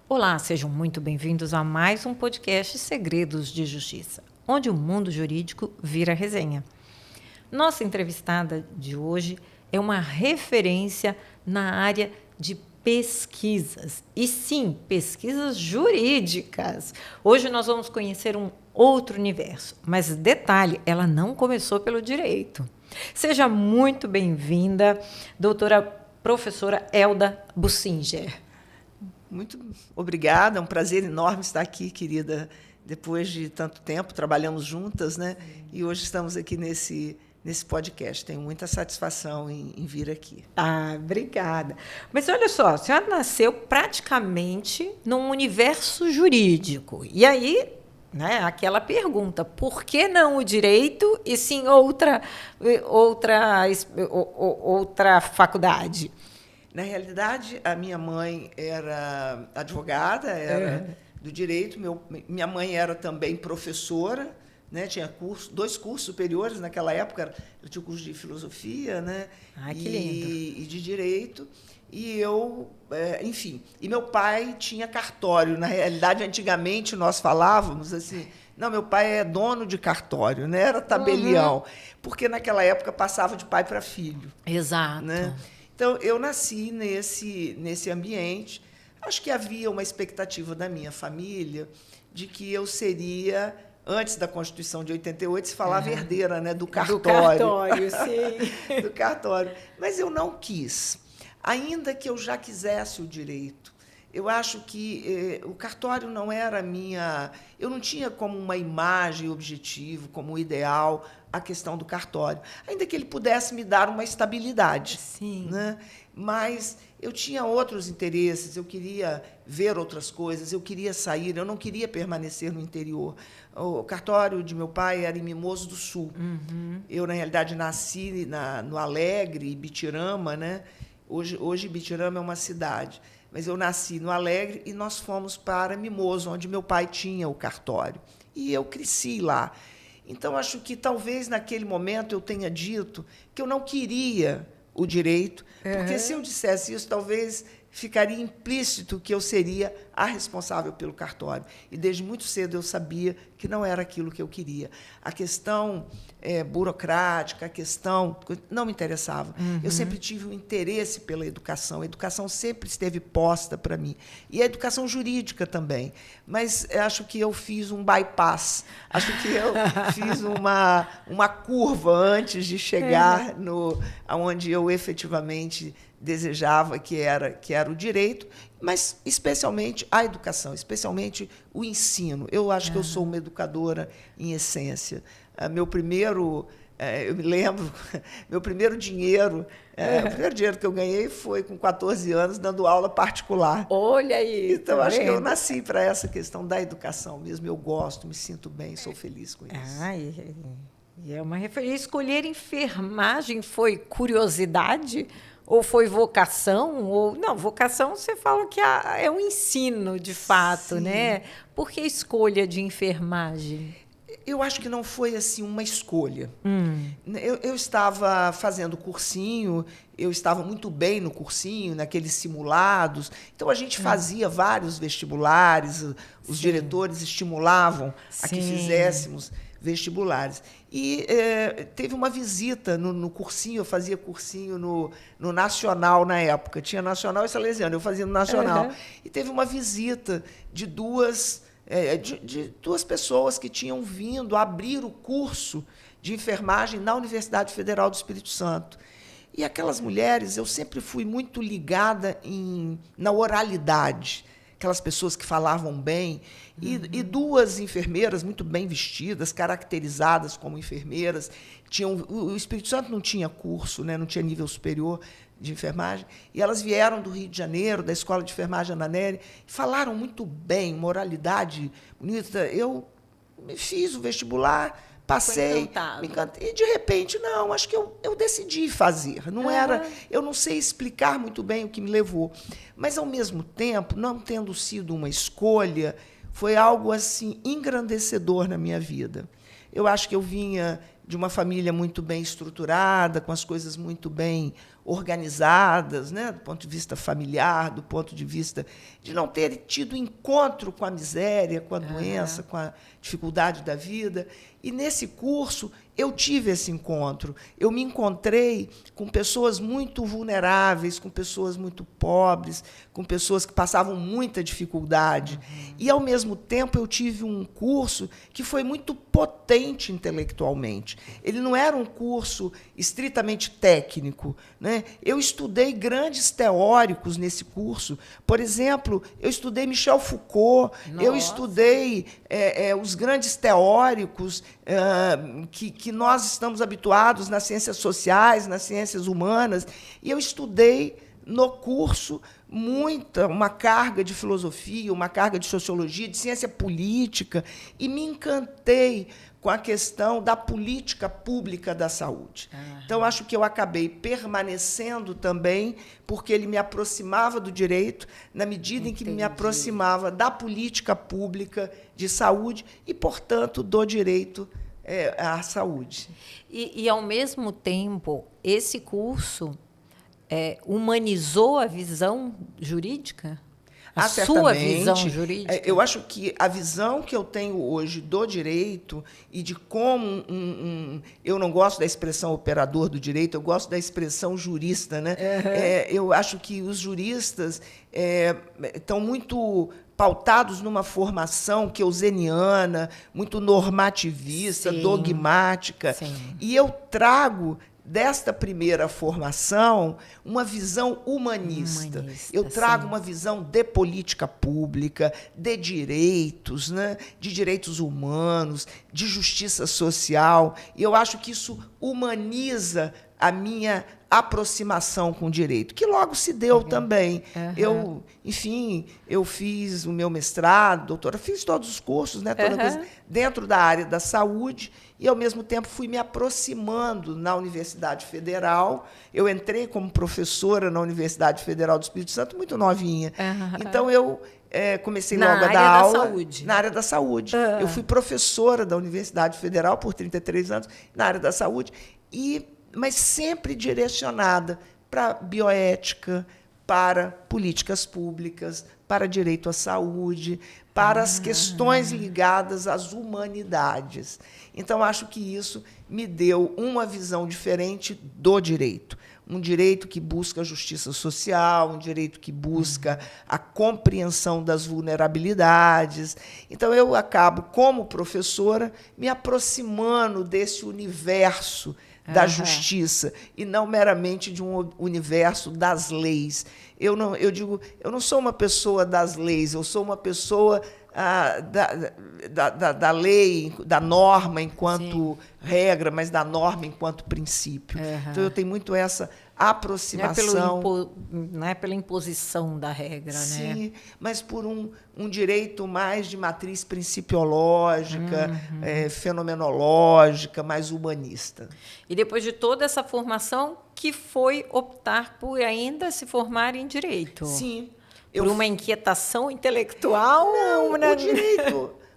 Olá, sejam muito bem-vindos a mais um podcast Segredos de Justiça, onde o mundo jurídico vira resenha. Nossa entrevistada de hoje é uma referência na área de pesquisas, e sim, pesquisas jurídicas. Hoje nós vamos conhecer um outro universo, mas detalhe, ela não começou pelo direito. Seja muito bem-vinda, doutora professora Elda Bussinger. Muito obrigada, é um prazer enorme estar aqui, querida. Depois de tanto tempo, trabalhamos juntas, né? E hoje estamos aqui nesse podcast. Tenho muita satisfação em vir aqui. Ah, obrigada. Mas olha só, a senhora nasceu praticamente num universo jurídico. E aí, né, aquela pergunta, por que não o direito e sim outra faculdade? Na realidade, a minha mãe era advogada, era do direito. Minha mãe era também professora, né? Tinha dois cursos superiores naquela época. Eu tinha o curso de filosofia, né? Ai, que lindo. E de direito. E eu, enfim. E meu pai tinha cartório. Na realidade, antigamente nós falávamos assim. Não, meu pai é dono de cartório, né? Era tabelião, porque naquela época passava de pai para filho. Exato. Né? Então, eu nasci nesse ambiente. Acho que havia uma expectativa da minha família de que eu seria, antes da Constituição de 88, se falava herdeira, né, do cartório. Do cartório, sim. Do cartório. Mas eu não quis, ainda que eu já quisesse o direito. Eu acho que o cartório não era a minha... Eu não tinha como uma imagem, objetivo, como ideal a questão do cartório, ainda que ele pudesse me dar uma estabilidade. Sim. Né? Mas eu tinha outros interesses, eu queria ver outras coisas, eu queria sair, eu não queria permanecer no interior. O cartório de meu pai era em Mimoso do Sul. Eu, na realidade, nasci no Alegre, Ibitirama, né? Hoje Ibitirama é uma cidade. Mas eu nasci no Alegre e nós fomos para Mimoso, onde meu pai tinha o cartório. E eu cresci lá. Então, acho que talvez naquele momento eu tenha dito que eu não queria o direito, porque se eu dissesse isso, talvez ficaria implícito que eu seria a responsável pelo cartório. E desde muito cedo eu sabia que não era aquilo que eu queria. A questão burocrática, a questão não me interessava. Eu sempre tive um interesse pela educação. A educação sempre esteve posta para mim. E a educação jurídica também. Mas acho que eu fiz um bypass. Acho que eu fiz uma curva antes de chegar aonde eu efetivamente desejava, que era o direito, mas especialmente a educação, especialmente o ensino. Eu acho que eu sou uma educadora em essência. Eu me lembro, meu primeiro dinheiro, o primeiro dinheiro que eu ganhei foi com 14 anos, dando aula particular. Olha aí. Então, tá acho vendo? que eu nasci para essa questão da educação mesmo. Eu gosto, me sinto bem, sou feliz com isso. E é uma referência. Escolher enfermagem foi curiosidade? Ou foi vocação? Não, vocação você fala que é um ensino, de fato, Sim. né? Por que escolha de enfermagem? Eu acho que não foi assim uma escolha. Eu estava fazendo cursinho, eu estava muito bem no cursinho, naqueles simulados. Então, a gente fazia vários vestibulares, os diretores estimulavam a que fizéssemos vestibulares. E teve uma visita no cursinho, eu fazia cursinho no Nacional na época, tinha Nacional e Salesiano, eu fazia no Nacional. E teve uma visita de duas pessoas que tinham vindo abrir o curso de enfermagem na Universidade Federal do Espírito Santo. E aquelas mulheres, eu sempre fui muito ligada na oralidade, aquelas pessoas que falavam bem, e duas enfermeiras muito bem vestidas, caracterizadas como enfermeiras. O Espírito Santo não tinha curso, né, não tinha nível superior de enfermagem, e elas vieram do Rio de Janeiro, da Escola de Enfermagem Ana Nery, falaram muito bem, moralidade bonita. Eu fiz o vestibular, passei, me encantei, e, de repente, não, acho que eu decidi fazer. Não era, eu não sei explicar muito bem o que me levou, mas, ao mesmo tempo, não tendo sido uma escolha, foi algo assim engrandecedor na minha vida. Eu acho que eu vinha de uma família muito bem estruturada, com as coisas muito bem organizadas, né, do ponto de vista familiar, do ponto de vista de não ter tido encontro com a miséria, com a doença, com a dificuldade da vida. E, nesse curso, eu tive esse encontro. Eu me encontrei com pessoas muito vulneráveis, com pessoas muito pobres, com pessoas que passavam muita dificuldade. E, ao mesmo tempo, eu tive um curso que foi muito potente intelectualmente. Ele não era um curso estritamente técnico, né? Eu estudei grandes teóricos nesse curso. Por exemplo, eu estudei Michel Foucault, eu estudei os grandes teóricos que nós estamos habituados nas ciências sociais, nas ciências humanas, e eu estudei no curso uma carga de filosofia, uma carga de sociologia, de ciência política, e me encantei com a questão da política pública da saúde. Então, acho que eu acabei permanecendo também, porque ele me aproximava do direito, na medida em que me aproximava da política pública de saúde e, portanto, do direito à saúde. E, ao mesmo tempo, esse curso humanizou a visão jurídica? A sua visão jurídica? Eu acho que a visão que eu tenho hoje do direito e de como eu não gosto da expressão operador do direito, eu gosto da expressão jurista, né? Eu acho que os juristas estão muito pautados numa formação keynesiana, muito normativista, dogmática. Sim. E eu trago desta primeira formação uma visão humanista. Eu trago uma visão de política pública, de direitos, né? De direitos humanos, de justiça social. E eu acho que isso humaniza a minha aproximação com o direito, que logo se deu também. Eu fiz o meu mestrado, doutora, fiz todos os cursos, né, toda coisa dentro da área da saúde, e, ao mesmo tempo, fui me aproximando na Universidade Federal. Eu entrei como professora na Universidade Federal do Espírito Santo, muito novinha. Então, eu comecei logo a dar aula na área da saúde. Eu fui professora da Universidade Federal por 33 anos, na área da saúde, mas sempre direcionada para bioética, para políticas públicas, para direito à saúde, para as questões ligadas às humanidades. Então, acho que isso me deu uma visão diferente do direito. Um direito que busca a justiça social, um direito que busca a compreensão das vulnerabilidades. Então, eu acabo, como professora, me aproximando desse universo da justiça, e não meramente de um universo das leis. Eu não sou uma pessoa das leis, eu sou uma pessoa da lei, da norma enquanto regra, mas da norma enquanto princípio. Então, eu tenho muito essa aproximação. Não é pela imposição da regra, sim, né? Mas por um direito mais de matriz principiológica, fenomenológica, mais humanista. E, depois de toda essa formação, que foi optar por ainda se formar em direito? Sim. Por uma inquietação intelectual? Não,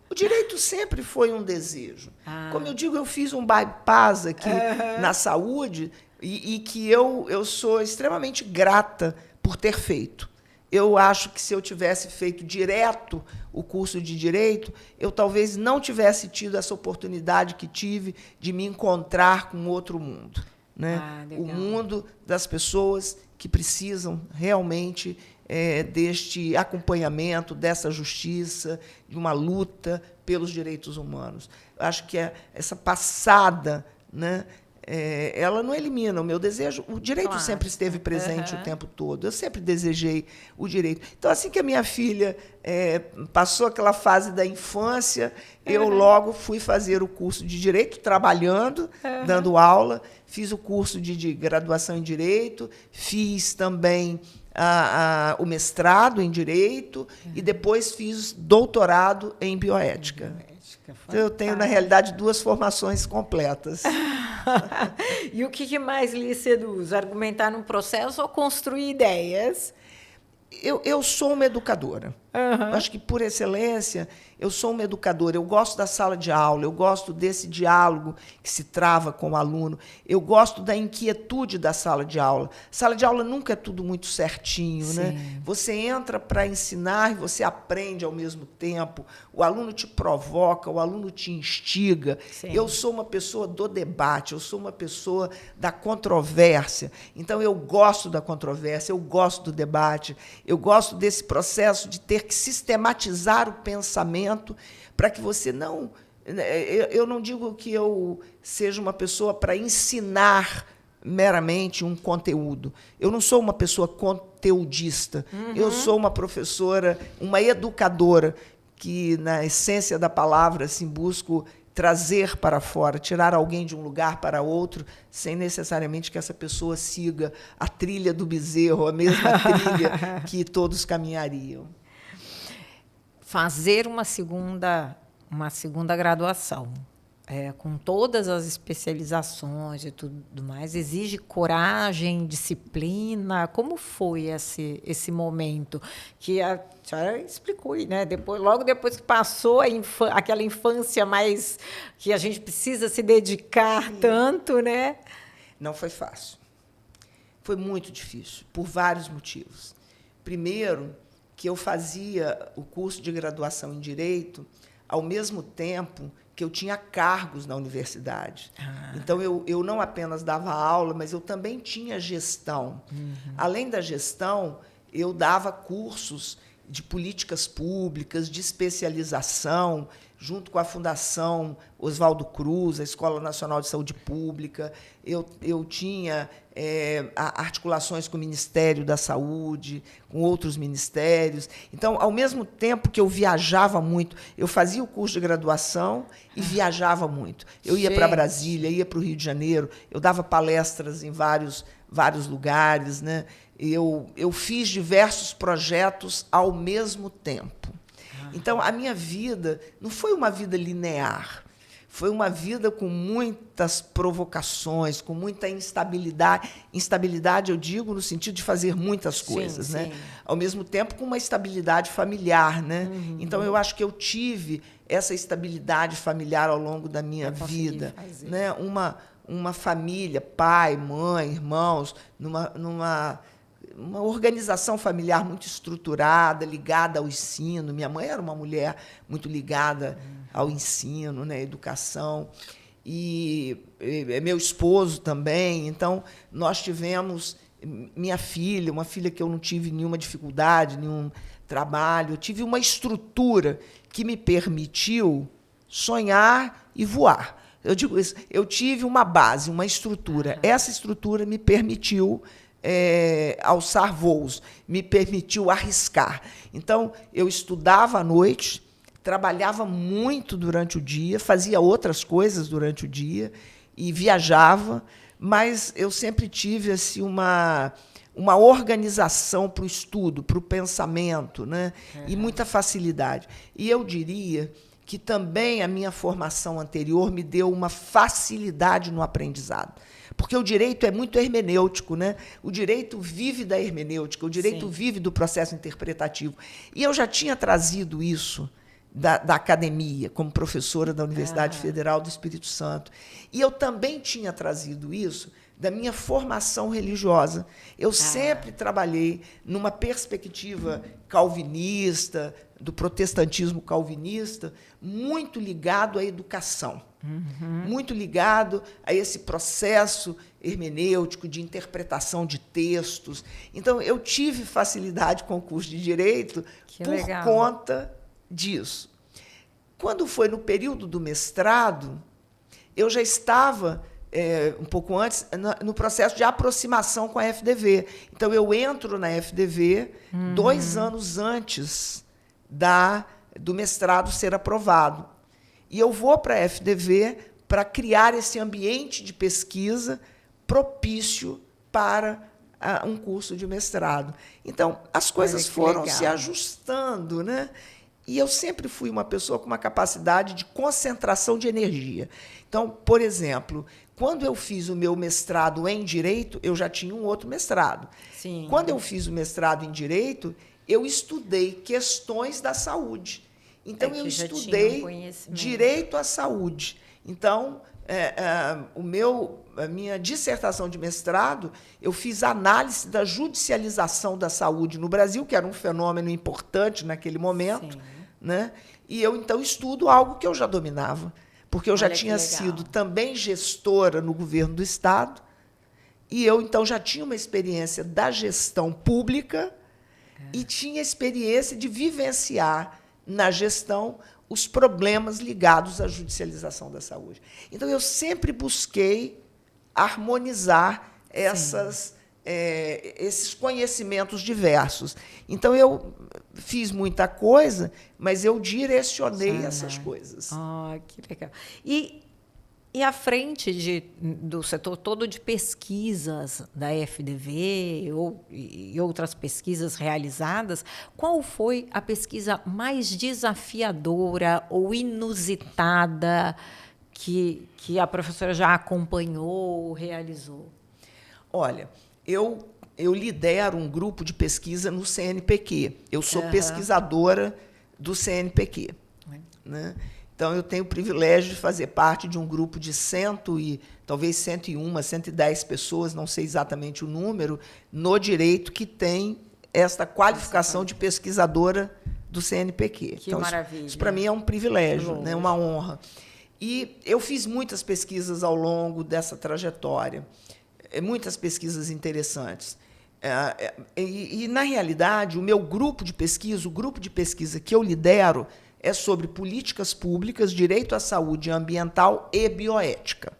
o direito sempre foi um desejo. Como eu digo, eu fiz um bypass aqui na saúde e que eu sou extremamente grata por ter feito. Eu acho que, se eu tivesse feito direto o curso de Direito, eu talvez não tivesse tido essa oportunidade que tive de me encontrar com outro mundo, né? O mundo das pessoas que precisam realmente deste acompanhamento, dessa justiça, de uma luta pelos direitos humanos. Eu acho que essa passada, né, ela não elimina o meu desejo. O direito sempre esteve presente o tempo todo. Eu sempre desejei o direito. Então, assim que a minha filha passou aquela fase da infância, eu logo fui fazer o curso de Direito, trabalhando, dando aula. Fiz o curso de graduação em Direito, fiz também o mestrado em Direito e depois fiz doutorado em Bioética. Então, eu tenho, na realidade, 2 formações completas. E o que mais lhe seduz? Argumentar num processo ou construir ideias? Eu sou uma educadora. Eu acho que, por excelência, eu sou uma educadora. Eu gosto da sala de aula, eu gosto desse diálogo que se trava com o aluno, eu gosto da inquietude da sala de aula. Sala de aula nunca é tudo muito certinho, né? Você entra para ensinar e você aprende ao mesmo tempo. O aluno te provoca, o aluno te instiga. Sim. Eu sou uma pessoa do debate, eu sou uma pessoa da controvérsia. Então, eu gosto da controvérsia, eu gosto do debate, eu gosto desse processo de ter que sistematizar o pensamento para que você não... Eu não digo que eu seja uma pessoa para ensinar meramente um conteúdo. Eu não sou uma pessoa conteudista. Eu sou uma professora, uma educadora, que, na essência da palavra, assim, busco trazer para fora, tirar alguém de um lugar para outro, sem necessariamente que essa pessoa siga a trilha do bezerro, a mesma trilha que todos caminhariam. Fazer uma segunda graduação, com todas as especializações e tudo mais, exige coragem, disciplina. Como foi esse momento? Que a senhora explicou aí, né? Logo depois que passou aquela infância mais que a gente precisa se dedicar tanto, né? Não foi fácil. Foi muito difícil, por vários motivos. Primeiro, que eu fazia o curso de graduação em Direito ao mesmo tempo que eu tinha cargos na universidade. Então, eu não apenas dava aula, mas eu também tinha gestão. Além da gestão, eu dava cursos de políticas públicas, de especialização, junto com a Fundação Oswaldo Cruz, a Escola Nacional de Saúde Pública. Eu tinha articulações com o Ministério da Saúde, com outros ministérios. Então, ao mesmo tempo que eu viajava muito, eu fazia o curso de graduação e viajava muito. Eu ia para Brasília, ia para o Rio de Janeiro, eu dava palestras em vários lugares, né? Eu fiz diversos projetos ao mesmo tempo. Então, a minha vida não foi uma vida linear. Foi uma vida com muitas provocações, com muita instabilidade. Instabilidade, eu digo, no sentido de fazer muitas coisas, né? Ao mesmo tempo, com uma estabilidade familiar, né? Então, eu acho que eu tive essa estabilidade familiar ao longo da minha vida, né? Uma família, pai, mãe, irmãos, numa organização familiar muito estruturada, ligada ao ensino. Minha mãe era uma mulher muito ligada ao ensino, né, à educação. E meu esposo também. Então, nós tivemos minha filha, uma filha que eu não tive nenhuma dificuldade, nenhum trabalho. Eu tive uma estrutura que me permitiu sonhar e voar. Eu digo isso, eu tive uma base, uma estrutura. Essa estrutura me permitiu alçar voos, me permitiu arriscar. Então, eu estudava à noite, trabalhava muito durante o dia, fazia outras coisas durante o dia e viajava, mas eu sempre tive assim, uma organização para o estudo, para o pensamento, né? E muita facilidade. E eu diria que também a minha formação anterior me deu uma facilidade no aprendizado. Porque o direito é muito hermenêutico, né? O direito vive da hermenêutica, o direito vive do processo interpretativo. E eu já tinha trazido isso da academia, como professora da Universidade Federal do Espírito Santo. E eu também tinha trazido isso da minha formação religiosa. Eu sempre trabalhei numa perspectiva calvinista, do protestantismo calvinista, muito ligado à educação, muito ligado a esse processo hermenêutico de interpretação de textos. Então, eu tive facilidade com o curso de Direito por conta disso. Quando foi no período do mestrado, eu já estava, um pouco antes, no processo de aproximação com a FDV. Então, eu entro na FDV 2 anos antes do mestrado ser aprovado. E eu vou para a FDV para criar esse ambiente de pesquisa propício para um curso de mestrado. Então, as coisas foram se ajustando, né? E eu sempre fui uma pessoa com uma capacidade de concentração de energia. Então, por exemplo, quando eu fiz o meu mestrado em Direito, eu já tinha um outro mestrado. Quando eu fiz o mestrado em Direito, eu estudei questões da saúde. Então, eu estudei direito à saúde. Então, a minha dissertação de mestrado, eu fiz análise da judicialização da saúde no Brasil, que era um fenômeno importante naquele momento, né? E eu, então, estudo algo que eu já dominava, porque eu já tinha sido também gestora no governo do Estado, e eu, então, já tinha uma experiência da gestão pública e tinha experiência de vivenciar na gestão os problemas ligados à judicialização da saúde. Então, eu sempre busquei harmonizar esses conhecimentos diversos. Então, eu fiz muita coisa, mas eu direcionei essas coisas. Que legal. E à frente do setor todo de pesquisas da FDV e outras pesquisas realizadas, qual foi a pesquisa mais desafiadora ou inusitada que a professora já acompanhou ou realizou? Olha, eu lidero um grupo de pesquisa no CNPq. Eu sou pesquisadora do CNPq. Né? Então, eu tenho o privilégio de fazer parte de um grupo de talvez 101, 110 pessoas, não sei exatamente o número, no direito que tem esta qualificação de pesquisadora do CNPq. Que maravilha. Isso para mim é um privilégio, né, uma honra. E eu fiz muitas pesquisas ao longo dessa trajetória, muitas pesquisas interessantes. Na realidade, o meu grupo de pesquisa, o grupo de pesquisa que eu lidero, é sobre políticas públicas, direito à saúde ambiental e bioética.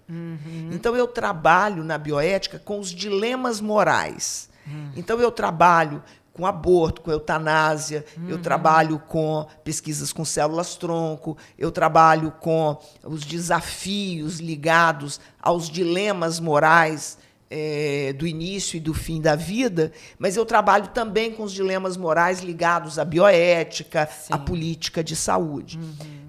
Então, eu trabalho na bioética com os dilemas morais. Então, eu trabalho com aborto, com eutanásia, eu trabalho com pesquisas com células-tronco, eu trabalho com os desafios ligados aos dilemas morais do início e do fim da vida, mas eu trabalho também com os dilemas morais ligados à bioética, à política de saúde.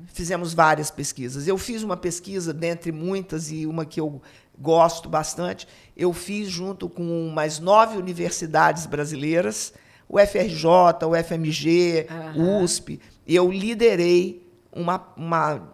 Fizemos várias pesquisas. Eu fiz uma pesquisa, dentre muitas, e uma que eu gosto bastante, eu fiz junto com mais 9 universidades brasileiras, o FRJ, o FMG, o USP, e eu liderei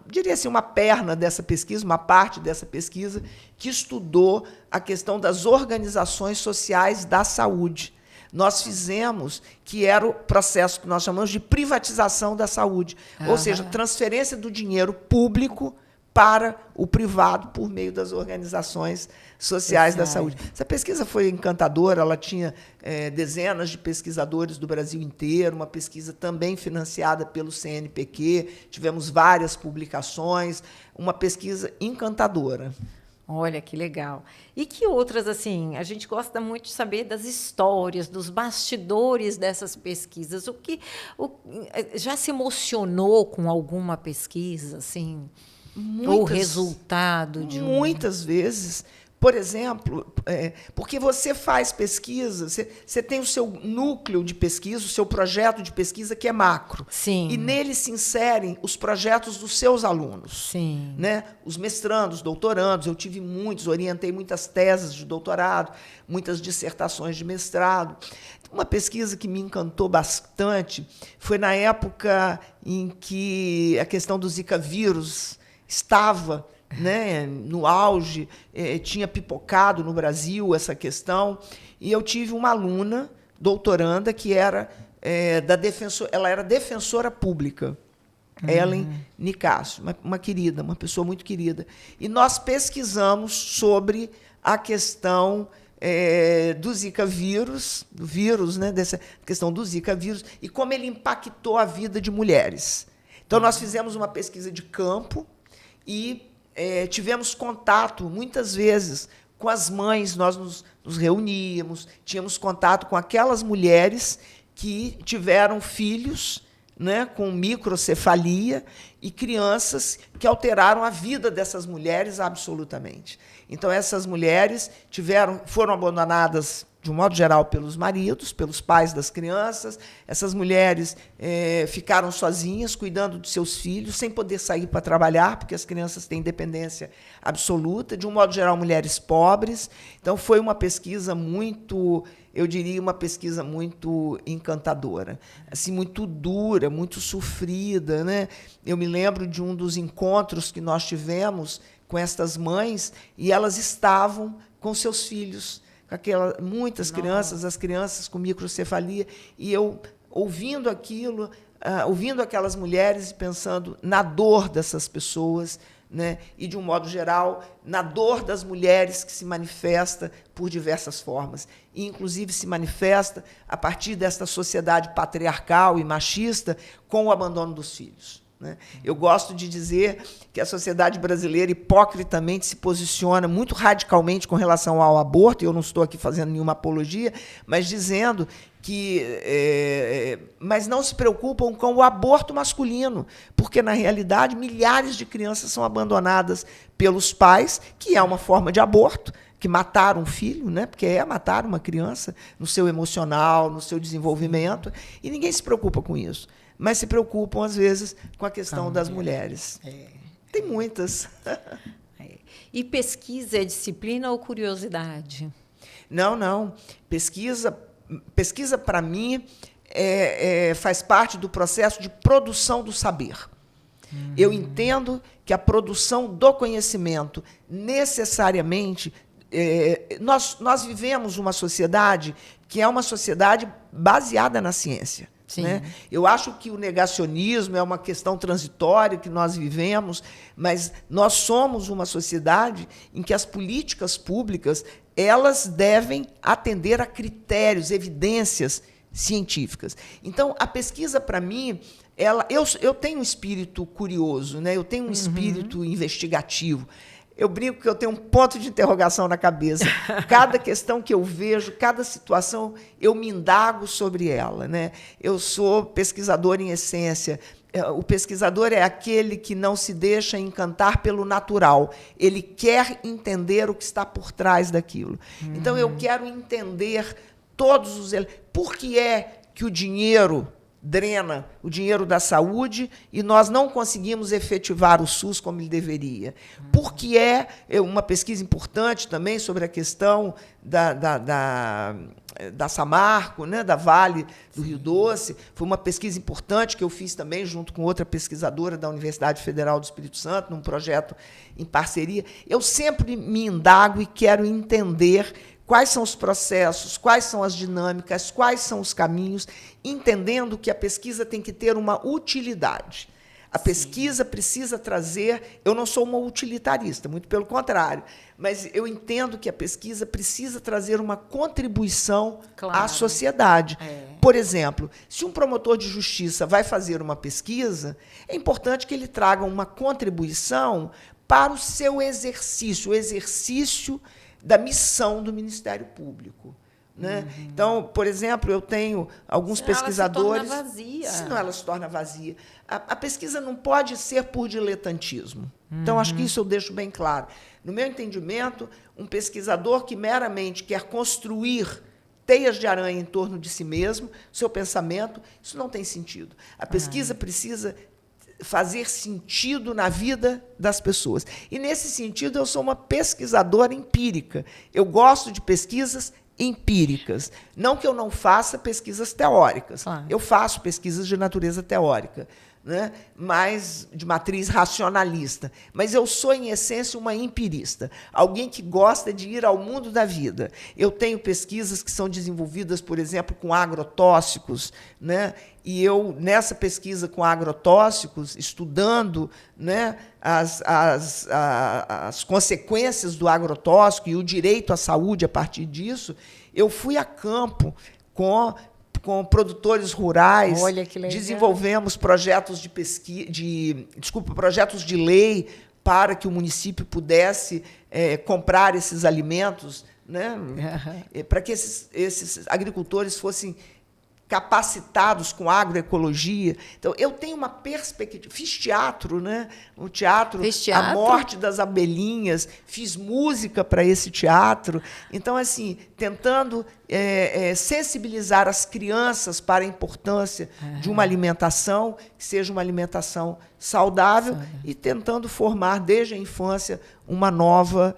diria assim, uma perna dessa pesquisa, uma parte dessa pesquisa, que estudou a questão das organizações sociais da saúde. Nós fizemos, que era o processo que nós chamamos de privatização da saúde, ou seja, transferência do dinheiro público para o privado por meio das organizações sociais da saúde. Essa pesquisa foi encantadora, ela tinha dezenas de pesquisadores do Brasil inteiro, uma pesquisa também financiada pelo CNPq, tivemos várias publicações, uma pesquisa encantadora. Olha, que legal. E que outras, assim, a gente gosta muito de saber das histórias, dos bastidores dessas pesquisas. Já se emocionou com alguma pesquisa, assim? O resultado de muitas vezes. Por exemplo, porque você faz pesquisa, você tem o seu núcleo de pesquisa, o seu projeto de pesquisa, que é macro. Sim. E nele se inserem os projetos dos seus alunos. Sim. Né? Os mestrandos, doutorandos, eu tive muitos, orientei muitas teses de doutorado, muitas dissertações de mestrado. Uma pesquisa que me encantou bastante foi na época em que a questão do Zika vírus estava, né, no auge, tinha pipocado no Brasil essa questão, e eu tive uma aluna, doutoranda, que era ela era defensora pública, Ellen Nicásio, uma querida, uma pessoa muito querida. E nós pesquisamos sobre a questão do Zika vírus, né, dessa questão do Zika vírus, e como ele impactou a vida de mulheres. Então, nós fizemos uma pesquisa de campo e tivemos contato, muitas vezes, com as mães. Nós nos reuníamos, tínhamos contato com aquelas mulheres que tiveram filhos, né, com microcefalia e crianças que alteraram a vida dessas mulheres absolutamente. Então, essas mulheres foram abandonadas de um modo geral, pelos maridos, pelos pais das crianças. Essas mulheres ficaram sozinhas, cuidando de seus filhos, sem poder sair para trabalhar, porque as crianças têm dependência absoluta. De um modo geral, mulheres pobres. Então, foi uma pesquisa muito, eu diria, uma pesquisa muito encantadora, assim, muito dura, muito sofrida, né? Eu me lembro de um dos encontros que nós tivemos com estas mães, e elas estavam com seus filhos, muitas crianças, as crianças com microcefalia, e eu ouvindo aquilo, ouvindo aquelas mulheres e pensando na dor dessas pessoas, né? E, de um modo geral, na dor das mulheres que se manifesta por diversas formas, e, inclusive, se manifesta a partir desta sociedade patriarcal e machista com o abandono dos filhos. Eu gosto de dizer que a sociedade brasileira hipocritamente se posiciona muito radicalmente com relação ao aborto, e eu não estou aqui fazendo nenhuma apologia, mas dizendo que mas não se preocupam com o aborto masculino, porque, na realidade, milhares de crianças são abandonadas pelos pais, que é uma forma de aborto, que mataram um filho, né? Porque é matar uma criança no seu emocional, no seu desenvolvimento, e ninguém se preocupa com isso. Mas se preocupam, às vezes, com a questão das mulheres. Tem muitas. E pesquisa é disciplina ou curiosidade? Não. Pesquisa para mim, faz parte do processo de produção do saber. Eu entendo que a produção do conhecimento, necessariamente, nós vivemos uma sociedade que é uma sociedade baseada na ciência. Né? Eu acho que o negacionismo é uma questão transitória que nós vivemos, mas nós somos uma sociedade em que as políticas públicas elas devem atender a critérios, evidências científicas. Então, a pesquisa, para mim, eu tenho um espírito curioso, né? Eu tenho um espírito investigativo. Eu brinco que eu tenho um ponto de interrogação na cabeça. Cada questão que eu vejo, cada situação, eu me indago sobre ela, né? Eu sou pesquisador em essência. O pesquisador é aquele que não se deixa encantar pelo natural. Ele quer entender o que está por trás daquilo. Então, eu quero entender todos os... Por que é que o dinheiro drena o dinheiro da saúde e nós não conseguimos efetivar o SUS como ele deveria? Porque é uma pesquisa importante também sobre a questão da Samarco, né, da Vale do Rio Doce. Foi uma pesquisa importante que eu fiz também junto com outra pesquisadora da Universidade Federal do Espírito Santo, num projeto em parceria. Eu sempre me indago e quero entender quais são os processos, quais são as dinâmicas, quais são os caminhos, entendendo que a pesquisa tem que ter uma utilidade. A pesquisa precisa trazer... Eu não sou uma utilitarista, muito pelo contrário, mas eu entendo que a pesquisa precisa trazer uma contribuição à sociedade. Por exemplo, se um promotor de justiça vai fazer uma pesquisa, é importante que ele traga uma contribuição para o seu exercício, o exercício da missão do Ministério Público. Né? Então, por exemplo, eu tenho alguns pesquisadores... Ela se torna vazia. Senão ela se torna vazia. A pesquisa não pode ser por diletantismo. Então, acho que isso eu deixo bem claro. No meu entendimento, um pesquisador que meramente quer construir teias de aranha em torno de si mesmo, seu pensamento, isso não tem sentido. A pesquisa precisa fazer sentido na vida das pessoas. E, nesse sentido, eu sou uma pesquisadora empírica. Eu gosto de pesquisas empíricas. Não que eu não faça pesquisas teóricas. Eu faço pesquisas de natureza teórica, né? Mas de matriz racionalista. Mas eu sou, em essência, uma empirista, alguém que gosta de ir ao mundo da vida. Eu tenho pesquisas que são desenvolvidas, por exemplo, com agrotóxicos, né? E eu, nessa pesquisa com agrotóxicos, estudando, né, as consequências do agrotóxico e o direito à saúde a partir disso, eu fui a campo com produtores rurais. Olha que legal. Desenvolvemos projetos de pesquisa, projetos de lei para que o município pudesse comprar esses alimentos, né, para que esses agricultores fossem capacitados com agroecologia. Então, eu tenho uma perspectiva. Fiz teatro, né? O teatro, A Morte das Abelhinhas, fiz música para esse teatro. Então, assim, tentando sensibilizar as crianças para a importância de uma alimentação que seja uma alimentação saudável e tentando formar, desde a infância, uma nova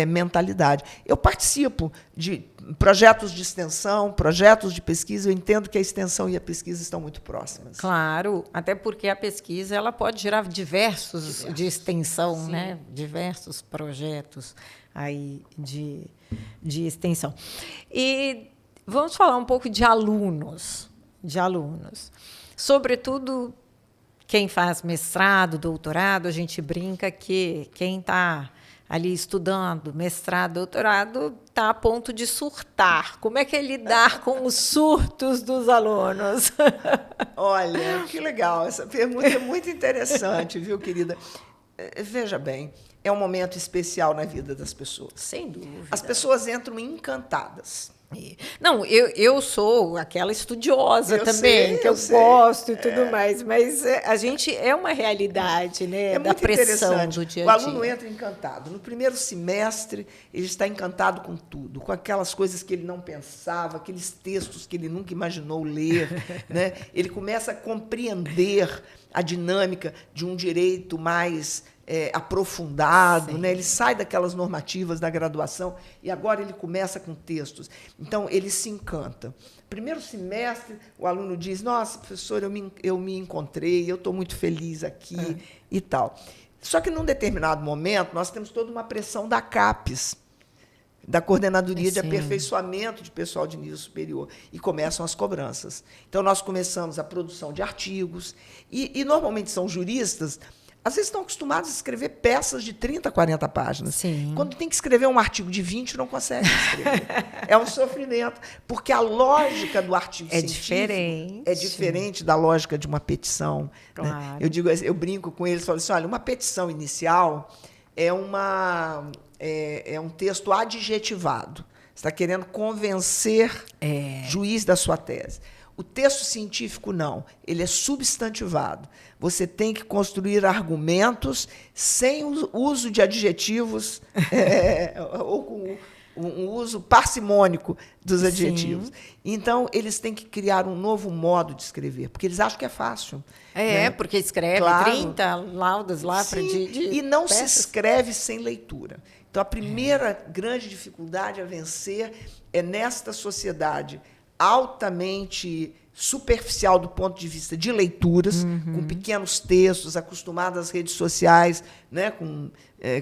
mentalidade. Eu participo de projetos de extensão, projetos de pesquisa. Eu entendo que a extensão e a pesquisa estão muito próximas. Claro, até porque a pesquisa ela pode gerar diversos de extensão, né? Diversos projetos aí de extensão. E vamos falar um pouco de alunos. Sobretudo quem faz mestrado, doutorado, a gente brinca que quem está ali estudando, mestrado, doutorado, está a ponto de surtar. Como é que é lidar com os surtos dos alunos? Olha, que legal. Essa pergunta é muito interessante, viu, querida? Veja bem, é um momento especial na vida das pessoas. Sem dúvida. As pessoas entram encantadas. Não, eu sou aquela estudiosa também, que eu gosto e tudo mais, mas a gente é uma realidade, né, da pressão do dia a dia. O aluno entra encantado. No primeiro semestre, ele está encantado com tudo, com aquelas coisas que ele não pensava, aqueles textos que ele nunca imaginou ler, né? Ele começa a compreender a dinâmica de um direito mais aprofundado, né? Ele sai daquelas normativas da graduação e agora ele começa com textos. Então, ele se encanta. Primeiro semestre, o aluno diz, nossa, professor, eu me encontrei, eu estou muito feliz aqui e tal. Só que, num determinado momento, nós temos toda uma pressão da CAPES, da Coordenadoria de Aperfeiçoamento de Pessoal de Nível Superior, e começam as cobranças. Então, nós começamos a produção de artigos, e normalmente são juristas. Às vezes estão acostumados a escrever peças de 30, 40 páginas. Sim. Quando tem que escrever um artigo de 20, não consegue escrever. É um sofrimento, porque a lógica do artigo científico é diferente da lógica de uma petição. Claro. Né? Eu brinco com eles, falo assim, olha, uma petição inicial é um texto adjetivado. Você está querendo convencer juiz da sua tese. O texto científico, não. Ele é substantivado. Você tem que construir argumentos sem o uso de adjetivos ou com um uso parcimônico dos adjetivos. Então, eles têm que criar um novo modo de escrever, porque eles acham que é fácil. Né? Porque escreve 30 laudas lá para e não se escreve sem leitura. Então, a primeira grande dificuldade a vencer é nesta sociedade altamente superficial do ponto de vista de leituras, com pequenos textos, acostumado às redes sociais, né, com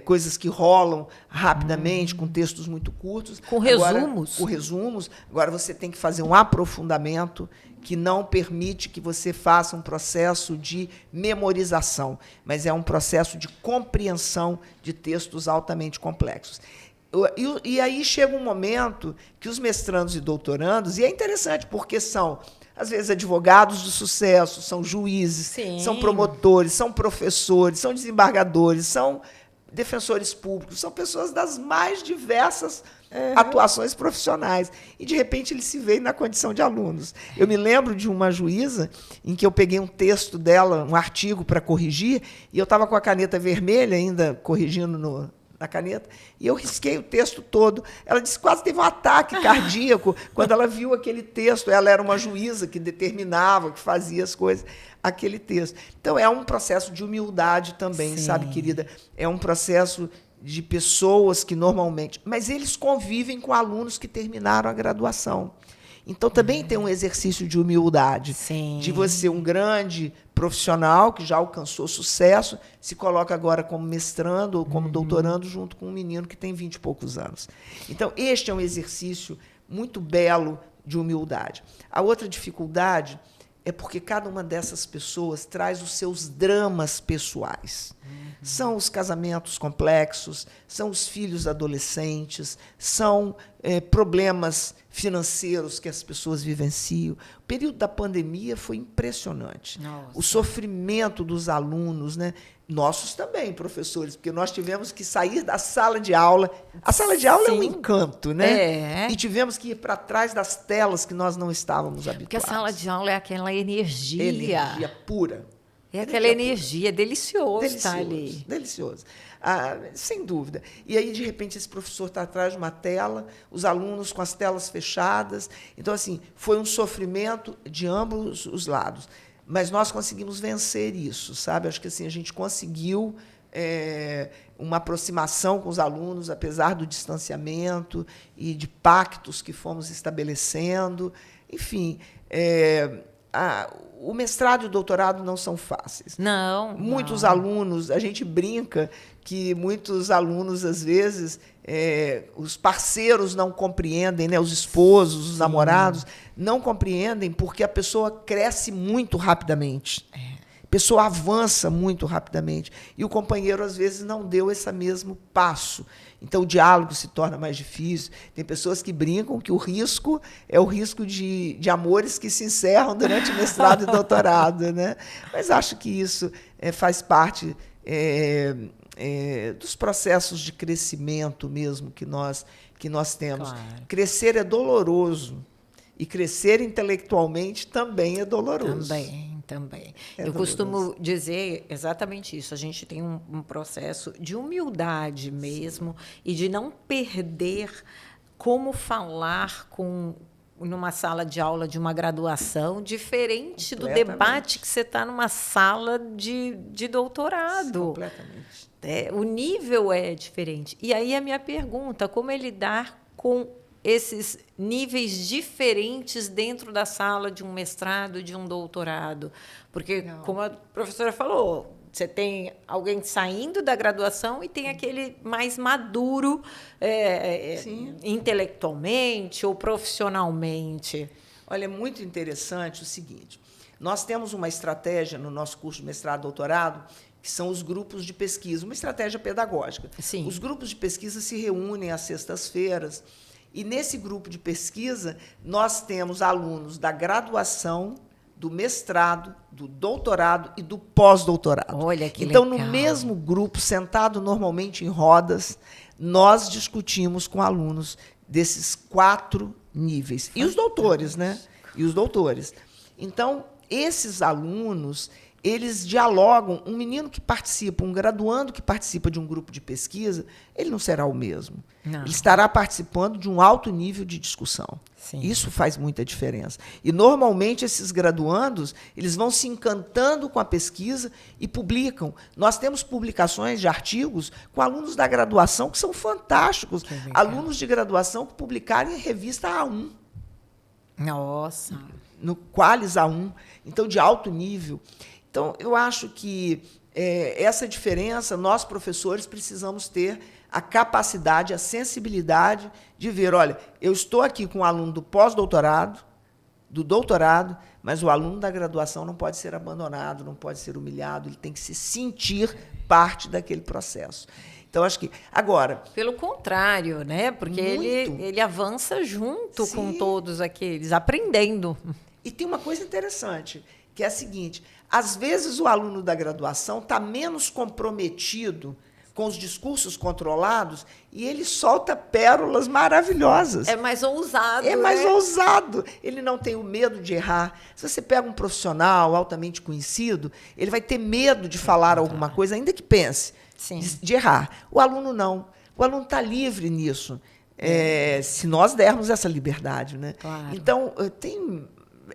coisas que rolam rapidamente, com textos muito curtos. Com resumos. Com resumos. Agora você tem que fazer um aprofundamento que não permite que você faça um processo de memorização, mas é um processo de compreensão de textos altamente complexos. E aí chega um momento que os mestrandos e doutorandos, e é interessante porque são, às vezes, advogados do sucesso, são juízes, são promotores, são professores, são desembargadores, são defensores públicos, são pessoas das mais diversas atuações profissionais. E, de repente, eles se veem na condição de alunos. Eu me lembro de uma juíza em que eu peguei um texto dela, um artigo para corrigir, e eu estava com a caneta vermelha ainda corrigindo na caneta, e eu risquei o texto todo. Ela disse que quase teve um ataque cardíaco quando ela viu aquele texto. Ela era uma juíza que determinava, que fazia as coisas, aquele texto. Então, é um processo de humildade também, sabe, querida? É um processo de pessoas que normalmente... Mas eles convivem com alunos que terminaram a graduação. Então, também tem um exercício de humildade, de você, um grande profissional que já alcançou sucesso, se coloca agora como mestrando ou como doutorando junto com um menino que tem 20 e poucos anos. Então, este é um exercício muito belo de humildade. A outra dificuldade é porque cada uma dessas pessoas traz os seus dramas pessoais. São os casamentos complexos, são os filhos adolescentes, são problemas financeiros que as pessoas vivenciam. O período da pandemia foi impressionante. Nossa. O sofrimento dos alunos, né, Nossos também, professores, porque nós tivemos que sair da sala de aula. A sala de aula é um encanto, né? E tivemos que ir para trás das telas que nós não estávamos habituados. Porque a sala de aula é aquela energia. Energia pura. É aquela energia, é delicioso estar ali. Delicioso. Sem dúvida. E aí, de repente, esse professor está atrás de uma tela, os alunos com as telas fechadas. Então, assim, foi um sofrimento de ambos os lados. Mas nós conseguimos vencer isso, sabe? Acho que assim, a gente conseguiu uma aproximação com os alunos, apesar do distanciamento e de pactos que fomos estabelecendo. Enfim, o mestrado e o doutorado não são fáceis. Não. Muitos alunos, a gente brinca que muitos alunos, às vezes, os parceiros não compreendem, né? Os esposos, os namorados, não compreendem porque a pessoa cresce muito rapidamente. A pessoa avança muito rapidamente. E o companheiro, às vezes, não deu esse mesmo passo. Então, o diálogo se torna mais difícil. Tem pessoas que brincam que o risco é o risco de amores que se encerram durante mestrado e doutorado, né? Mas acho que isso faz parte dos processos de crescimento mesmo que nós temos. Claro. Crescer é doloroso. E crescer intelectualmente também é doloroso. Também. Eu costumo dizer exatamente isso. A gente tem um processo de humildade mesmo e de não perder como falar numa sala de aula de uma graduação diferente do debate que você está numa sala de doutorado. Completamente. O nível é diferente. E aí a minha pergunta, como é lidar com esses níveis diferentes dentro da sala de um mestrado, de um doutorado? Porque, como a professora falou, você tem alguém saindo da graduação e tem aquele mais maduro intelectualmente ou profissionalmente. Olha, é muito interessante o seguinte. Nós temos uma estratégia no nosso curso de mestrado e doutorado, que são os grupos de pesquisa, uma estratégia pedagógica. Sim. Os grupos de pesquisa se reúnem às sextas-feiras. E, nesse grupo de pesquisa, nós temos alunos da graduação, do mestrado, do doutorado e do pós-doutorado. Olha que então, legal. no mesmo grupo, sentado normalmente em rodas, nós discutimos com alunos desses 4 níveis. Fantástico. E os doutores, né? E os doutores. Então, esses alunos, eles dialogam. Um menino que participa, um graduando que participa de um grupo de pesquisa, ele não será o mesmo. Não. Ele estará participando de um alto nível de discussão. Sim. Isso faz muita diferença. E, normalmente, esses graduandos, eles vão se encantando com a pesquisa e publicam. Nós temos publicações de artigos com alunos da graduação que são fantásticos. Alunos de graduação que publicaram em revista A1. Nossa! No Qualis A1. Então, de alto nível. Então, eu acho que essa diferença, nós, professores, precisamos ter a capacidade, a sensibilidade de ver, olha, eu estou aqui com um aluno do pós-doutorado, do doutorado, mas o aluno da graduação não pode ser abandonado, não pode ser humilhado, ele tem que se sentir parte daquele processo. Então, acho que... Agora... Pelo contrário, né? Porque ele avança junto com todos aqueles, aprendendo. E tem uma coisa interessante, que é a seguinte: às vezes o aluno da graduação está menos comprometido com os discursos controlados e ele solta pérolas maravilhosas. É mais ousado. É mais ousado. Ele não tem o medo de errar. Se você pega um profissional altamente conhecido, ele vai ter medo de falar alguma coisa, ainda que pense, de errar. O aluno não. O aluno está livre nisso, se nós dermos essa liberdade, né? Claro. Então,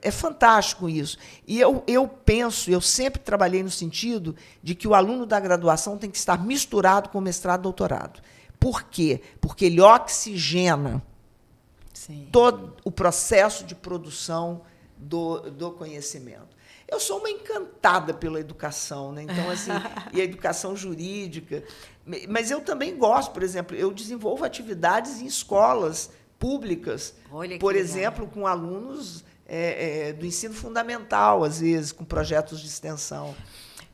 é fantástico isso. E eu penso, eu sempre trabalhei no sentido de que o aluno da graduação tem que estar misturado com mestrado e doutorado. Por quê? Porque ele oxigena todo o processo de produção do conhecimento. Eu sou uma encantada pela educação, né? Então, assim, e a educação jurídica. Mas eu também gosto, por exemplo, eu desenvolvo atividades em escolas públicas, por exemplo, com alunos do ensino fundamental, às vezes, com projetos de extensão.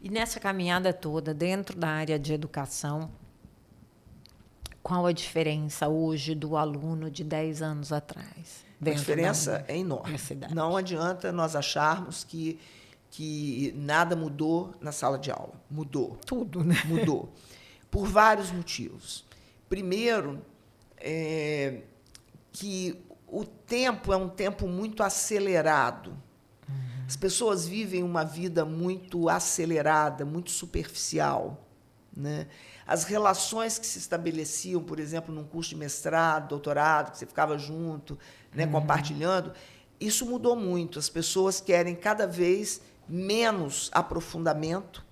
E nessa caminhada toda, dentro da área de educação, qual a diferença hoje do aluno de 10 anos atrás? A diferença é enorme. Não adianta nós acharmos que que nada mudou na sala de aula. Mudou. Tudo, né? Mudou. Por vários motivos. Primeiro, que o tempo é um tempo muito acelerado. As pessoas vivem uma vida muito acelerada, muito superficial, né? As relações que se estabeleciam, por exemplo, num curso de mestrado, doutorado, que você ficava junto, né, compartilhando, isso mudou muito. As pessoas querem cada vez menos aprofundamento,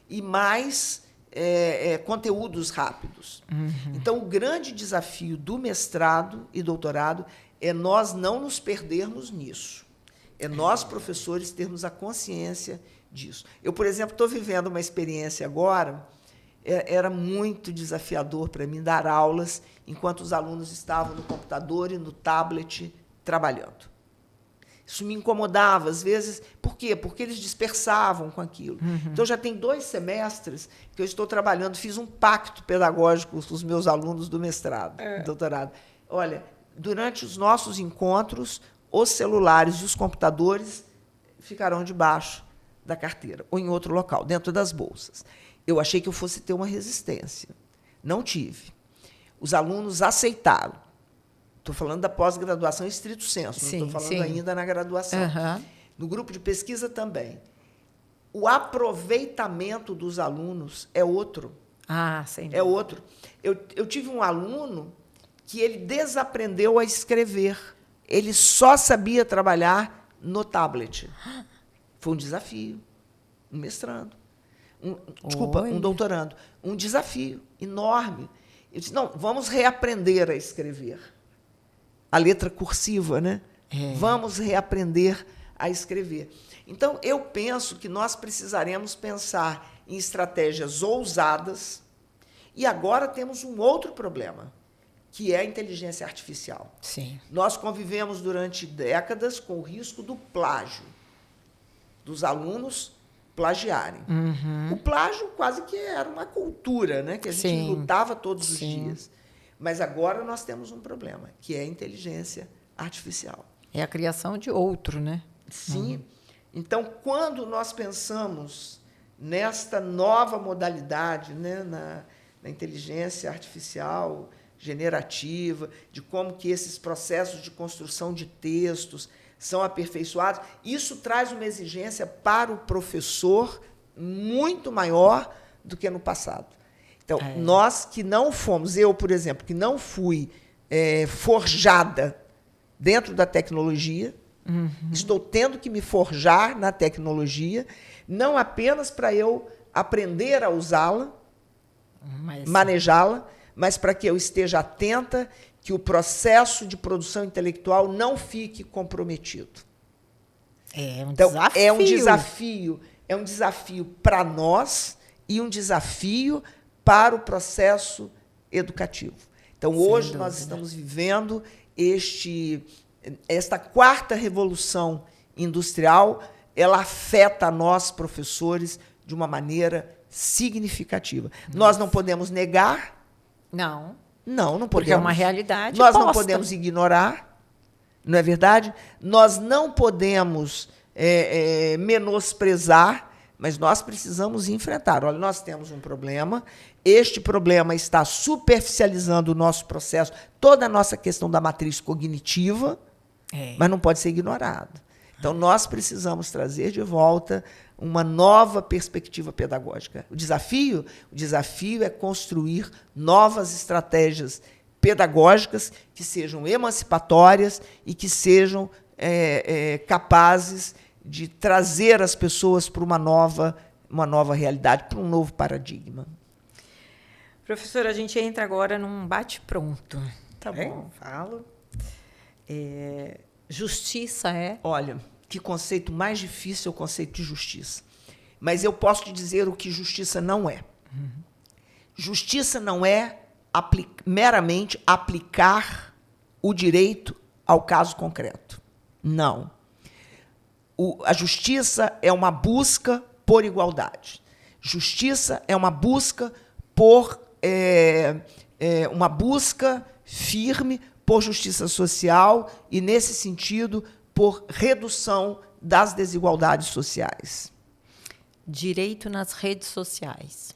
e mais conteúdos rápidos. Então, o grande desafio do mestrado e doutorado é nós não nos perdermos nisso. É nós, professores, termos a consciência disso. Eu, por exemplo, estou vivendo uma experiência agora, era muito desafiador para mim dar aulas enquanto os alunos estavam no computador e no tablet trabalhando. Isso me incomodava, às vezes. Por quê? Porque eles dispersavam com aquilo. Então, já tem 2 semestres que eu estou trabalhando, fiz um pacto pedagógico com os meus alunos do mestrado, doutorado. Olha, durante os nossos encontros, os celulares e os computadores ficarão debaixo da carteira ou em outro local, dentro das bolsas. Eu achei que eu fosse ter uma resistência. Não tive. Os alunos aceitaram. Estou falando da pós-graduação em estrito senso, não estou falando ainda na graduação. No grupo de pesquisa também. O aproveitamento dos alunos é outro. É outro. Eu tive um aluno que ele desaprendeu a escrever. Ele só sabia trabalhar no tablet. Foi um desafio. Um mestrando. Um doutorando. Um desafio enorme. Eu disse, não, vamos reaprender a escrever. A letra cursiva, né? Vamos reaprender a escrever. Então, eu penso que nós precisaremos pensar em estratégias ousadas. E agora temos um outro problema, que é a inteligência artificial. Sim. Nós convivemos durante décadas com o risco do plágio, dos alunos plagiarem. O plágio quase que era uma cultura, né? Que a gente lutava todos os dias. Mas agora nós temos um problema, que é a inteligência artificial. É a criação de outro, né? Sim. Então, quando nós pensamos nesta nova modalidade, né, na inteligência artificial generativa, de como que esses processos de construção de textos são aperfeiçoados, isso traz uma exigência para o professor muito maior do que no passado. Então, nós que não fomos, eu, por exemplo, que não fui forjada dentro da tecnologia, estou tendo que me forjar na tecnologia, não apenas para eu aprender a usá-la, manejá-la, mas para que eu esteja atenta que o processo de produção intelectual não fique comprometido. Então, desafio. É um desafio para nós e um desafio para o processo educativo. Então, hoje nós estamos vivendo esta 4ª revolução industrial, ela afeta nós, professores, de uma maneira significativa. Nós não podemos negar. Não. Não podemos. Porque é uma realidade Nós posta. Não podemos ignorar, não é verdade? Nós não podemos menosprezar, mas nós precisamos enfrentar. Olha, nós temos um problema, este problema está superficializando o nosso processo, toda a nossa questão da matriz cognitiva, mas não pode ser ignorado. Então, nós precisamos trazer de volta uma nova perspectiva pedagógica. O desafio é construir novas estratégias pedagógicas que sejam emancipatórias e que sejam capazes de trazer as pessoas para uma nova realidade, para um novo paradigma. Professora, a gente entra agora num bate-pronto. Tá bom. Falo. Justiça é? Olha, que conceito mais difícil é o conceito de justiça. Mas eu posso te dizer o que justiça não é. Justiça não é meramente aplicar o direito ao caso concreto. Não. A justiça é uma busca por igualdade. Justiça é uma busca por uma busca firme por justiça social e, nesse sentido, por redução das desigualdades sociais. Direito nas redes sociais.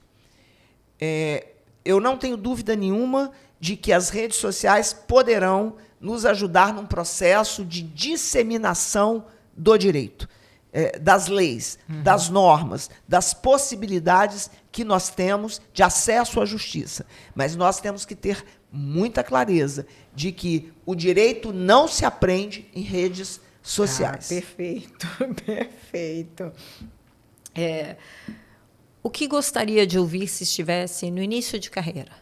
Eu não tenho dúvida nenhuma de que as redes sociais poderão nos ajudar num processo de disseminação do direito, das leis, das normas, das possibilidades que nós temos de acesso à justiça. Mas nós temos que ter muita clareza de que o direito não se aprende em redes sociais. Perfeito, perfeito. O que gostaria de ouvir se estivesse no início de carreira?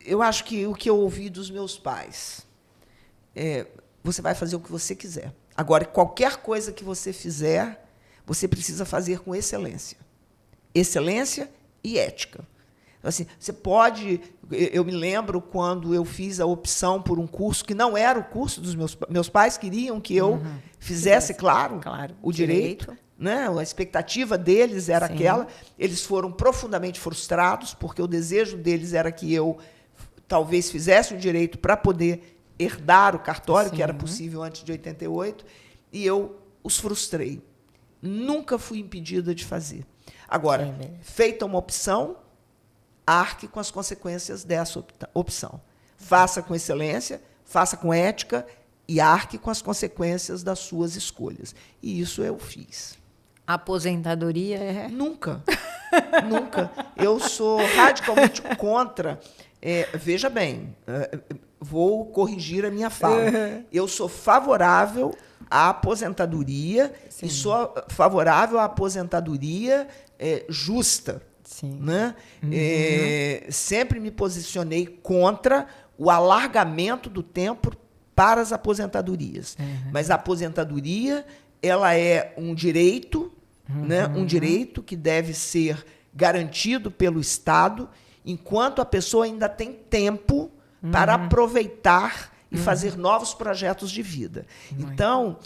Eu acho que o que eu ouvi dos meus pais você vai fazer o que você quiser. Agora, qualquer coisa que você fizer, você precisa fazer com excelência. Excelência e ética. Então, assim, você pode... Eu me lembro quando eu fiz a opção por um curso que não era o curso dos meus pais, queriam que eu fizesse, claro, o direito. Né? A expectativa deles era aquela. Eles foram profundamente frustrados, porque o desejo deles era que eu talvez fizesse o direito para poder herdar o cartório, que era possível antes de 88, e eu os frustrei. Nunca fui impedida de fazer. Agora, feita uma opção, arque com as consequências dessa opção. Faça com excelência, faça com ética e arque com as consequências das suas escolhas. E isso eu fiz. Aposentadoria Nunca. Nunca. Eu sou radicalmente contra. Veja bem, vou corrigir a minha fala. Eu sou favorável à aposentadoria e sou favorável à aposentadoria justa. Né? Sempre me posicionei contra o alargamento do tempo para as aposentadorias. Mas a aposentadoria ela é um direito, né? Um direito que deve ser garantido pelo Estado, enquanto a pessoa ainda tem tempo para aproveitar e fazer novos projetos de vida. Então,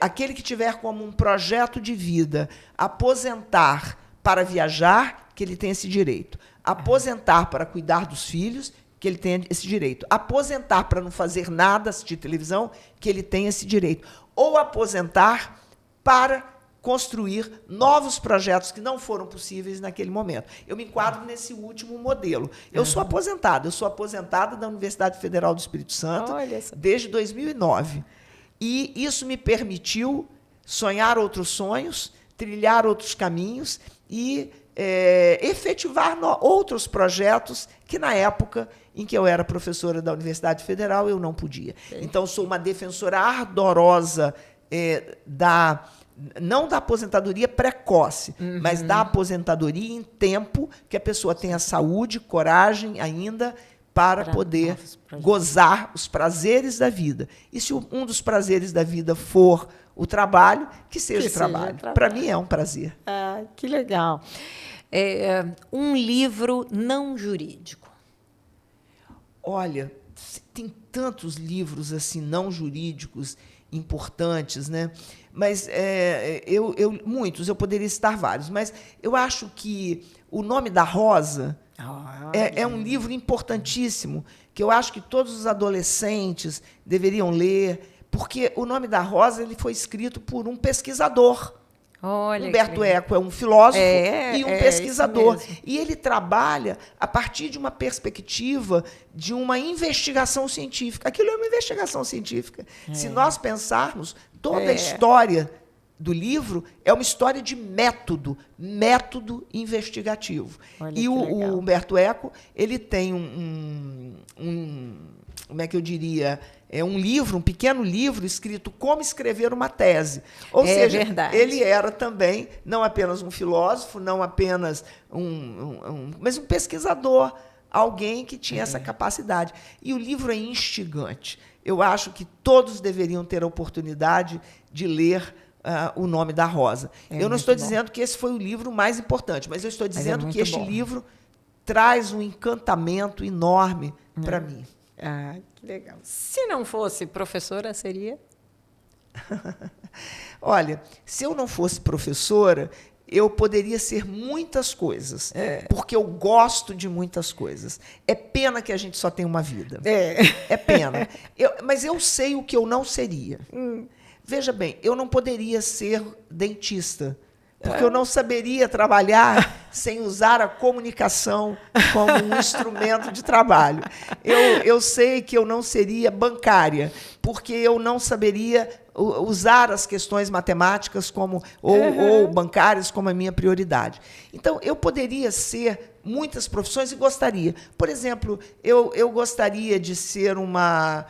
aquele que tiver como um projeto de vida aposentar para viajar, que ele tem esse direito. Aposentar para cuidar dos filhos, que ele tem esse direito. Aposentar para não fazer nada, assistir televisão, que ele tem esse direito. Ou aposentar para construir novos projetos que não foram possíveis naquele momento. Eu me enquadro nesse último modelo. Eu sou aposentada da Universidade Federal do Espírito Santo desde 2009. E isso me permitiu sonhar outros sonhos, trilhar outros caminhos e efetivar outros projetos que, na época em que eu era professora da Universidade Federal, eu não podia. Então, sou uma defensora ardorosa não da aposentadoria precoce, mas da aposentadoria em tempo que a pessoa tenha saúde, coragem ainda para poder gozar os prazeres da vida. E se um dos prazeres da vida for o trabalho, que seja o trabalho. Para mim é um prazer. Ah, que legal. Um livro não jurídico. Olha, tem tantos livros assim não jurídicos importantes, né? Mas muitos, eu poderia citar vários, mas eu acho que O Nome da Rosa é um livro importantíssimo, que eu acho que todos os adolescentes deveriam ler, porque O Nome da Rosa ele foi escrito por um pesquisador. Olha, Humberto Eco é um filósofo e um pesquisador. E ele trabalha a partir de uma perspectiva de uma investigação científica. Aquilo é uma investigação científica. Se nós pensarmos, toda a história do livro é uma história de método investigativo. Olha, e o Humberto Eco ele tem como é que eu diria? É um pequeno livro escrito Como Escrever uma Tese. Ou seja, ele era também não apenas um filósofo, não apenas mas um pesquisador, alguém que tinha essa capacidade. E o livro é instigante. Eu acho que todos deveriam ter a oportunidade de ler O Nome da Rosa. Eu não estou dizendo que esse foi o livro mais importante, mas eu estou dizendo que este livro traz um encantamento enorme para mim. Ah, que legal. Se não fosse professora, seria? Olha, se eu não fosse professora, eu poderia ser muitas coisas, porque eu gosto de muitas coisas. É pena que a gente só tem uma vida. É pena. Mas eu sei o que eu não seria. Veja bem, eu não poderia ser dentista, porque eu não saberia trabalhar sem usar a comunicação como um instrumento de trabalho. Eu sei que eu não seria bancária, porque eu não saberia usar as questões matemáticas ou bancárias como a minha prioridade. Então, eu poderia ser muitas profissões e gostaria. Por exemplo, eu gostaria de ser uma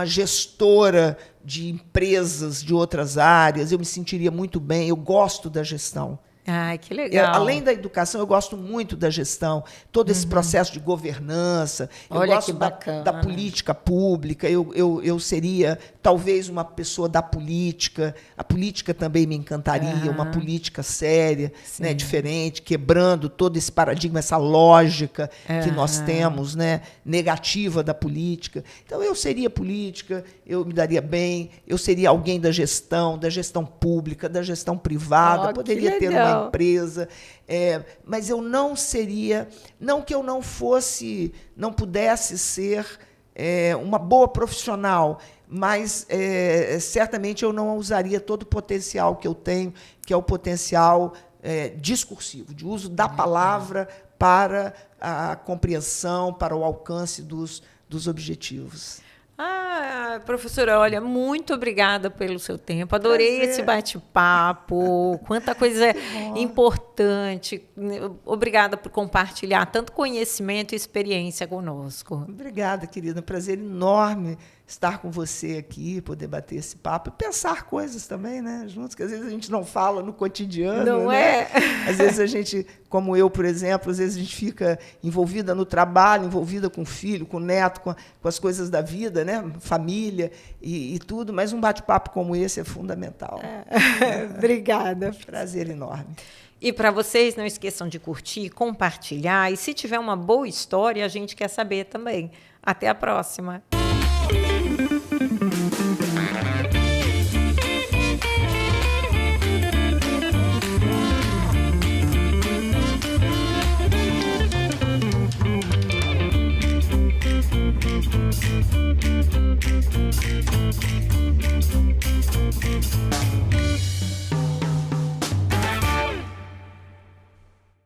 gestora de empresas de outras áreas, eu me sentiria muito bem, eu gosto da gestão. Ai, que legal. Além da educação, eu gosto muito da gestão, todo esse processo de governança. Eu Olha gosto que bacana. da política pública, eu seria talvez uma pessoa da política. A política também me encantaria, uma política séria, né, diferente, quebrando todo esse paradigma, essa lógica que nós temos, né, negativa da política. Então, eu seria política, eu me daria bem, eu seria alguém da gestão pública, da gestão privada, poderia ter uma empresa, mas eu não seria, não que eu não pudesse ser uma boa profissional, mas certamente eu não usaria todo o potencial que eu tenho, que é o potencial discursivo, de uso da palavra para a compreensão, para o alcance dos objetivos. Professora, olha, muito obrigada pelo seu tempo. Adorei esse bate-papo. Quanta coisa importante. Obrigada por compartilhar tanto conhecimento e experiência conosco. Obrigada, querida. Um prazer enorme estar com você aqui, poder bater esse papo e pensar coisas também, né, juntos, que às vezes a gente não fala no cotidiano. Não né? é? Às vezes a gente, como eu, por exemplo, às vezes a gente fica envolvida no trabalho, envolvida com o filho, com o neto, com as coisas da vida, né, família e tudo, mas um bate-papo como esse é fundamental. Obrigada. Prazer enorme. E para vocês, não esqueçam de curtir, compartilhar, e se tiver uma boa história, a gente quer saber também. Até a próxima.